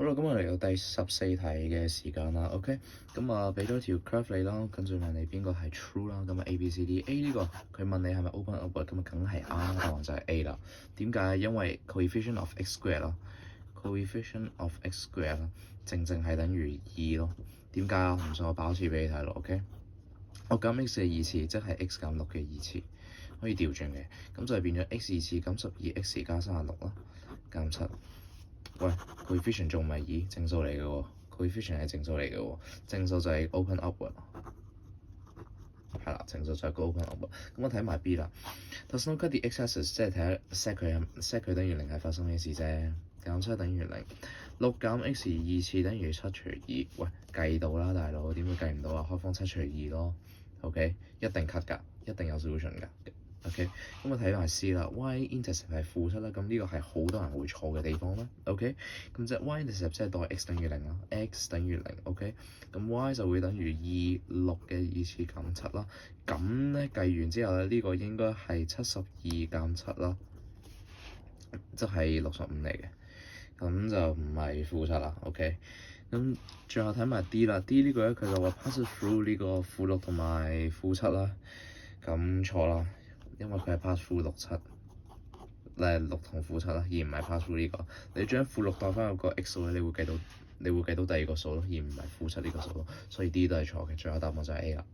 好啦，咁我嚟到第14題嘅時間啦，OK，咁啊俾咗條 curve 你啦，跟住問你邊個係 true 啦，咁啊 A、B、C、D，A 呢個佢問你係咪 open upward，咁啊梗係啱，答案就係 A 啦。點解？因為 coefficient of x square 啦，coefficient of x square 啦，正係等於2咯。點解啊？唔信我爆次俾你睇咯，OK。我減 x 嘅二次，即係 x 減6嘅二次，可以調轉嘅，咁就係變咗 x 二次減12x 加36啦，減7。喂，coefficient 仲唔係2？正數嚟嘅喎，coefficient 係正數嚟嘅喎，正數就係 open upward， 係啦，正數就係個 open upward。咁我睇埋 B 啦 ，does not cut the x-axis， 即係睇下 set 佢等於0係發生咩事啫。減7等於0，6減 x 二次等於7除2。喂，計到啦，大佬，點會計唔到啊？開方7除2咯 ，OK， 一定 cut 㗎，一定有 solution 㗎。OK，咁我睇埋 C 啦，y-intercept 係負7啦，咁呢個係好多人會錯嘅地方啦。OK，咁即係 y-intercept 即係代 x 等於0啦，x 等於0。OK，咁 y 就會等於6嘅二次減7啦。咁咧計完之後咧，呢個應該係72減7啦，即係65嚟嘅。咁就唔係負7啦。OK，咁最後睇埋 D 啦，D 呢個咧佢就話 pass through 呢個負6同埋負7啦。咁錯啦。因為佢係 pass through 6、7， 6同負7啦，而唔係 pass through 呢個。你將負6代翻入個 x 數咧，你會計到第二個數咯，而唔係負7呢個數咯。所以 D 都係錯嘅，最後答案就係 A 啦。